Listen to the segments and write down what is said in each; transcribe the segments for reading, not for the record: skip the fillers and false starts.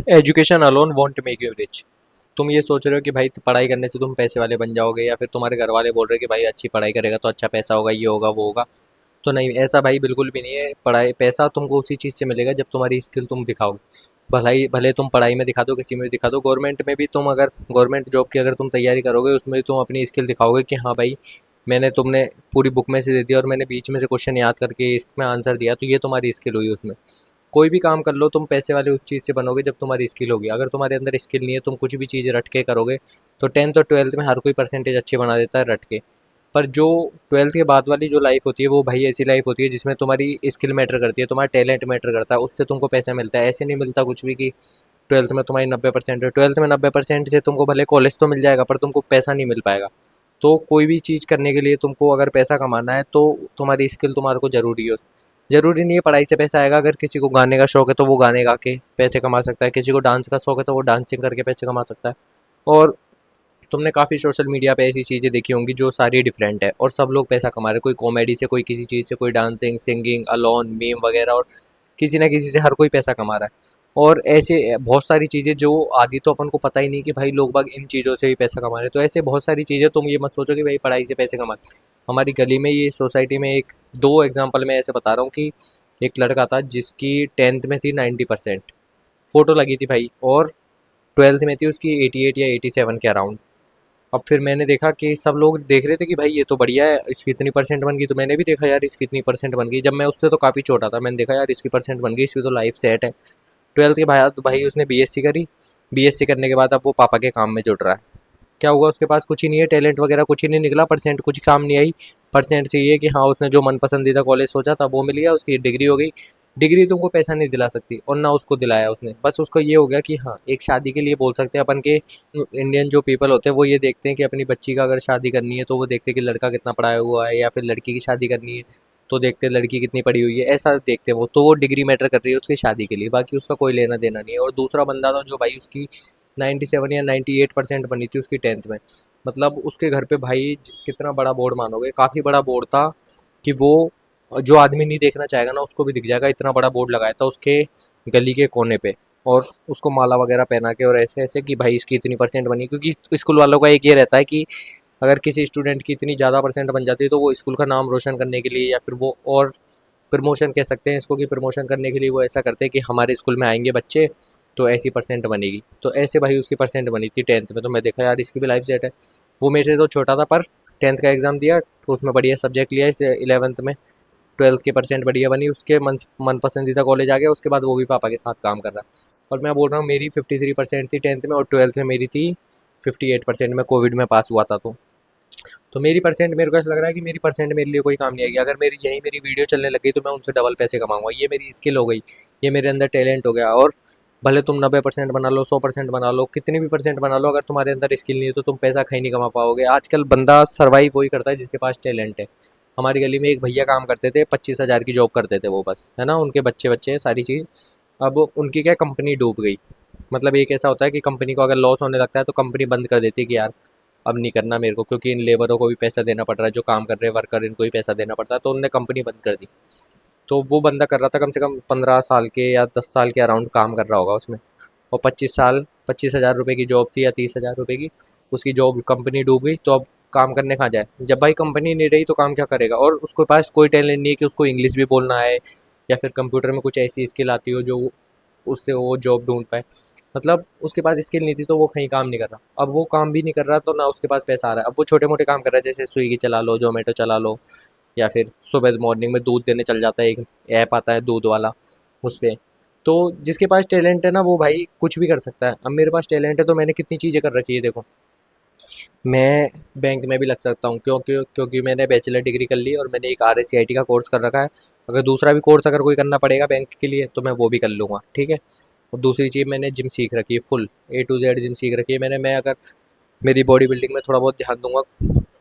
Education alone want make you rich. तुम ये सोच रहे हो कि भाई पढ़ाई करने से तुम पैसे वाले बन जाओगे, या फिर तुम्हारे घर वाले बोल रहे हैं कि भाई अच्छी पढ़ाई करेगा तो अच्छा पैसा होगा, ये होगा वो होगा। तो नहीं, ऐसा भाई बिल्कुल भी नहीं है। पढ़ाई पैसा तुमको उसी चीज़ से मिलेगा जब तुम्हारी स्किल तुम दिखाओगे। भलाई भले तुम पढ़ाई में दिखा दो, किसी में भी दिखा दो, गवर्नमेंट में भी तुम अगर गवर्नमेंट जॉब की अगर तुम तैयारी करोगे उसमें भी तुम अपनी स्किल दिखाओगे कि हाँ भाई मैंने तुमने पूरी बुक में से दे दिया और मैंने बीच में से क्वेश्चन याद करके इसमें आंसर दिया, तो ये तुम्हारी स्किल हुई उसमें। कोई भी काम कर लो तुम पैसे वाले उस चीज़ से बनोगे जब तुम्हारी स्किल होगी। अगर तुम्हारे अंदर स्किल नहीं है, तुम कुछ भी चीज़ रट के करोगे, तो 10th और 12th में हर कोई परसेंटेज अच्छी बना देता है रट के। पर जो 12th के बाद वाली जो लाइफ होती है वो भाई ऐसी लाइफ होती है जिसमें तुम्हारी स्किल मैटर करती है, तुम्हारा टैलेंट मैटर करता है, उससे तुमको पैसा मिलता है। ऐसे नहीं मिलता कुछ भी कि 12th में तुम्हारी 90% है, 12th में 90% से तुमको भले कॉलेज तो मिल जाएगा पर तुमको पैसा नहीं मिल पाएगा। तो कोई भी चीज़ करने के लिए तुमको अगर पैसा कमाना है तो तुम्हारी स्किल तुम्हारे को ज़रूरी है। ज़रूरी नहीं है पढ़ाई से पैसा आएगा। अगर किसी को गाने का शौक है तो वो गाने गा के पैसे कमा सकता है, किसी को डांस का शौक है तो वो डांसिंग करके पैसे कमा सकता है। और तुमने काफ़ी सोशल मीडिया पे ऐसी चीज़ें देखी होंगी जो सारी डिफरेंट है और सब लोग पैसा कमा रहे हैं। कोई कॉमेडी से, कोई किसी चीज़ से, कोई डांसिंग, सिंगिंग, अलोन, मीम वगैरह, और किसी ना किसी से हर कोई पैसा कमा रहा है। और ऐसे बहुत सारी चीज़ें जो आदि तो अपन को पता ही नहीं कि भाई लोग बाग इन चीज़ों से भी पैसा कमा रहे हैं। तो ऐसे बहुत सारी चीज़ें, तुम ये मत सोचो कि भाई पढ़ाई से पैसे कमा। हमारी गली में, ये सोसाइटी में, एक दो एग्जाम्पल मैं ऐसे बता रहा हूँ कि एक लड़का था जिसकी 10th में थी 90%, फ़ोटो लगी थी भाई, और 12th में थी उसकी 88 या 87 के अराउंड। अब फिर मैंने देखा कि सब लोग देख रहे थे कि भाई ये तो बढ़िया है, इसकी इतनी परसेंट बन गई, तो मैंने भी देखा यार इसकी इतनी परसेंट बन गई। जब मैं उससे तो काफ़ी छोटा था, मैंने देखा यार इसकी परसेंट बन गई, इसकी तो लाइफ सेट है। 12th के बाद भाई उसने बीएससी करी। बीएससी करने के बाद अब वो पापा के काम में जुड़ रहा है। क्या हुआ, उसके पास कुछ ही नहीं है, टैलेंट वगैरह कुछ ही नहीं निकला, परसेंट कुछ काम नहीं आई। परसेंट से ये कि हाँ उसने जो मन पसंदीदा कॉलेज सोचा था वो मिल गया, उसकी डिग्री हो गई। डिग्री तुमको पैसा नहीं दिला सकती और ना उसको दिलाया उसने। बस उसको ये हो गया कि हाँ एक शादी के लिए बोल सकते हैं अपन के। इंडियन जो पीपल होते हैं वो ये देखते हैं कि अपनी बच्ची का अगर शादी करनी है तो वो देखते हैं कि लड़का कितना पढ़ाया हुआ है, या फिर लड़की की शादी करनी है तो देखते हैं लड़की कितनी पढ़ी हुई है, ऐसा देखते हैं वो। तो वो डिग्री मैटर कर रही है उसकी शादी के लिए, बाकी उसका कोई लेना देना नहीं है। और दूसरा बंदा था जो भाई उसकी 97 या 98% बनी थी उसकी 10th में। मतलब उसके घर पे भाई कितना बड़ा बोर्ड मानोगे, काफ़ी बड़ा बोर्ड था कि वो जो आदमी नहीं देखना चाहेगा ना उसको भी दिख जाएगा, इतना बड़ा बोर्ड लगाया था उसके गली के कोने पे। और उसको माला वगैरह पहना के और ऐसे ऐसे कि भाई इसकी इतनी परसेंट बनी, क्योंकि स्कूल वालों का एक ये रहता है कि अगर किसी स्टूडेंट की इतनी ज़्यादा परसेंट बन जाती है तो वो स्कूल का नाम रोशन करने के लिए, या फिर वो और प्रमोशन कह सकते हैं इसको, कि प्रमोशन करने के लिए वो ऐसा करते हैं कि हमारे स्कूल में आएंगे बच्चे तो ऐसी परसेंट बनेगी। तो ऐसे भाई उसकी परसेंट बनी थी 10th में। तो मैं देखा यार इसकी भी लाइफ सेट है। वो मेरे से तो छोटा था पर 10th का एग्ज़ाम दिया तो उसमें बढ़िया सब्जेक्ट लिया। इस 11th में 12th की परसेंट बढ़िया बनी, उसके मन पसंदीदा कॉलेज आ गया। उसके बाद वो भी पापा के साथ काम कर रहा है। और मैं बोल रहा हूँ मेरी 53% थी 10th में, और 12th में मेरी थी 58%। में कोविड में पास हुआ था। तो मेरी परसेंट, मेरे को ऐसा लग रहा है कि मेरी परसेंट मेरे लिए कोई काम नहीं आएगी। अगर मेरी यही मेरी वीडियो चलने लग गई तो मैं उनसे डबल पैसे कमाऊंगा। ये मेरी स्किल हो गई, ये मेरे अंदर टैलेंट हो गया। और भले तुम 90% बना लो, 100% बना लो, कितनी भी परसेंट बना लो, अगर तुम्हारे अंदर स्किल नहीं है तो तुम पैसा कहीं नहीं कमा पाओगे। आजकल बंदा सर्वाइव वही करता है जिसके पास टैलेंट है। हमारी गली में एक भैया काम करते थे, 25,000 की जॉब करते थे वो, बस है ना, उनके बच्चे बच्चे हैं सारी चीज़। अब उनकी क्या कंपनी डूब गई। मतलब एक ऐसा होता है कि कंपनी को अगर लॉस होने लगता है तो कंपनी बंद कर देती है कि यार अब नहीं करना मेरे को, क्योंकि इन लेबरों को भी पैसा देना पड़ रहा है, जो काम कर रहे हैं वर्कर इनको भी पैसा देना पड़ता है। तो उनने कंपनी बंद कर दी। तो वो बंदा कर रहा था कम से कम 15 साल के या 10 साल के अराउंड काम कर रहा होगा उसमें। और 25 साल, 25,000 रुपये की जॉब थी या 30,000 रुपये की उसकी जॉब। कंपनी डूब गई तो अब काम करने कहाँ जाए, जब भाई कंपनी नहीं रही तो काम क्या करेगा। और उसके पास कोई टैलेंट नहीं है कि उसको इंग्लिश भी बोलना है, या फिर कंप्यूटर में कुछ ऐसी स्किल आती हो जो उससे वो जॉब ढूंढ पाए। मतलब उसके पास स्किल नहीं थी तो वो कहीं काम नहीं कर रहा। अब वो काम भी नहीं कर रहा तो ना उसके पास पैसा आ रहा है। अब वो छोटे मोटे काम कर रहा है, जैसे स्विगी चला लो, जोमेटो चला लो, या फिर सुबह मॉर्निंग में दूध देने चल जाता है, एक ऐप आता है दूध वाला, उस पर। तो जिसके पास टैलेंट है ना वो भाई कुछ भी कर सकता है। अब मेरे पास टैलेंट है तो मैंने कितनी चीज़ें कर रखी है देखो। मैं बैंक में भी लग सकता हूँ, क्योंकि क्योंकि मैंने बैचलर डिग्री कर ली और मैंने एक RSCIT का कोर्स कर रखा है। अगर दूसरा भी कोर्स अगर कोई करना पड़ेगा बैंक के लिए तो मैं वो भी कर लूँगा, ठीक है। और दूसरी चीज़, मैंने जिम सीख रखी है, full A to Z gym सीख रखी है मैंने। मैं अगर मेरी बॉडी बिल्डिंग में थोड़ा बहुत ध्यान दूंगा,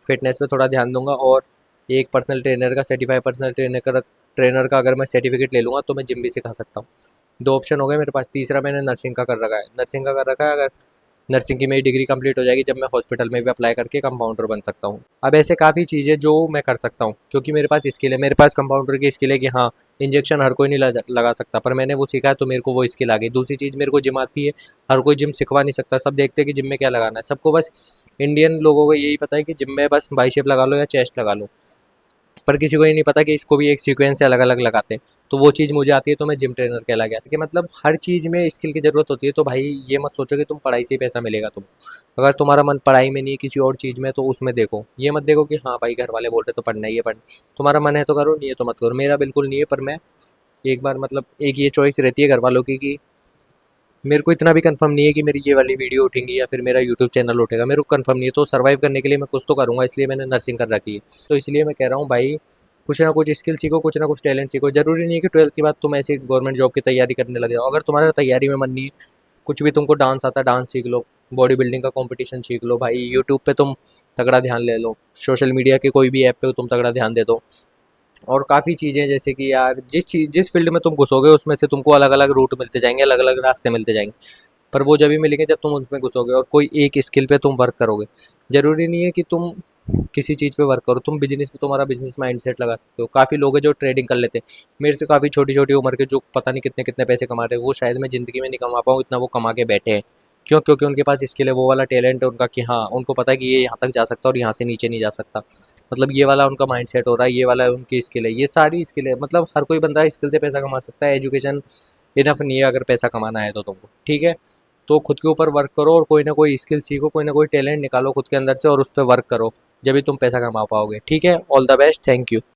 फिटनेस में थोड़ा ध्यान दूंगा, और एक पर्सनल ट्रेनर का, सर्टिफाइड पर्सनल ट्रेनर का अगर मैं सर्टिफिकेट ले लूँगा तो मैं जिम भी सिखा सकता हूँ। दो ऑप्शन हो गए मेरे पास। तीसरा मैंने नर्सिंग का कर रखा है। नर्सिंग का कर रखा है, अगर नर्सिंग की मेरी डिग्री कंप्लीट हो जाएगी, जब मैं हॉस्पिटल में भी अप्लाई करके कंपाउंडर बन सकता हूँ। अब ऐसे काफ़ी चीज़ें जो मैं कर सकता हूँ, क्योंकि मेरे पास स्किल है, मेरे पास कंपाउंडर की स्किल है कि हाँ, इंजेक्शन हर कोई नहीं लगा सकता, पर मैंने वो सीखा है तो मेरे को वो स्किल आ गई। दूसरी चीज़, मेरे को जिम आती है, हर कोई जिम सिखवा नहीं सकता। सब देखते हैं कि जिम में क्या लगाना है, सबको बस इंडियन लोगों को यही पता है कि जिम में बस बाइसेप लगा लो या चेस्ट लगा लो, पर किसी को ये नहीं पता कि इसको भी एक सीक्वेंस से अलग अलग लगाते हैं। तो वो चीज़ मुझे आती है, तो मैं जिम ट्रेनर कहला गया कि मतलब हर चीज़ में स्किल की ज़रूरत होती है। तो भाई ये मत सोचो कि तुम पढ़ाई से ही पैसा मिलेगा तुमको। अगर तुम्हारा मन पढ़ाई में नहीं, किसी और चीज़ में, तो उसमें देखो। ये मत देखो कि हाँ भाई घर वाले बोल रहे तो पढ़ना ही है, पढ़ना। तुम्हारा मन है तो करो, नहीं है तो मत करो। मेरा बिल्कुल नहीं है, पर मैं एक बार मतलब एक ये चॉइस रहती है घर वालों की कि मेरे को इतना भी कंफर्म नहीं है कि मेरी ये वाली वीडियो उठेंगी या फिर मेरा यूट्यूब चैनल उठेगा। मेरे को कंफर्म नहीं है, तो सर्वाइव करने के लिए मैं कुछ तो करूँगा, इसलिए मैंने नर्सिंग कर रखी है। तो इसलिए मैं कह रहा हूँ भाई, कुछ ना कुछ स्किल सीखो, कुछ ना कुछ टैलेंट सीखो। ज़रूरी नहीं है कि 12th के बाद तुम ऐसी गवर्नमेंट जॉब की तैयारी करने लग जाओ। अगर तुम्हारा तैयारी में मन नहीं है, कुछ भी तुमको डांस आता है, डांस सीख लो, बॉडी बिल्डिंग का कंपटीशन सीख लो भाई, यूट्यूब पे तुम तगड़ा ध्यान ले लो, सोशल मीडिया के कोई भी ऐप पे तुम तगड़ा ध्यान दे दो। और काफ़ी चीज़ें, जैसे कि यार जिस फील्ड में तुम घुसोगे उसमें से तुमको अलग अलग रूट मिलते जाएंगे, अलग अलग रास्ते मिलते जाएंगे। पर वो जब भी मिलेंगे जब तुम उसमें घुसोगे और कोई एक स्किल पे तुम वर्क करोगे। ज़रूरी नहीं है कि तुम किसी चीज़ पे वर्क करो, तुम बिजनेस में तुम्हारा बिजनेस माइंडसेट लगा सकते हो। काफ़ी लोग हैं जो ट्रेडिंग कर लेते हैं, मेरे से काफ़ी छोटी छोटी उम्र के, जो पता नहीं कितने कितने पैसे कमा रहे हैं। वो शायद मैं ज़िंदगी में नहीं कमा पाऊँ इतना वो कमा के बैठे हैं। क्यों? क्योंकि उनके पास स्किल है, वो वाला टैलेंट है उनका कि हाँ, उनको पता है कि ये यहाँ तक जा सकता है और यहाँ से नीचे नहीं जा सकता। मतलब ये वाला उनका माइंडसेट हो रहा है, ये वाला उनकी स्किल है, ये सारी स्किल है। मतलब हर कोई बंदा स्किल से पैसा कमा सकता है। एजुकेशन इनफ नहीं है अगर पैसा कमाना है तो तुमको, ठीक है? तो खुद के ऊपर वर्क करो और कोई ना कोई स्किल सीखो, कोई ना कोई टैलेंट निकालो खुद के अंदर से और उस पर वर्क करो, जब भी तुम पैसा कमा पाओगे। ठीक है? All the best, thank you.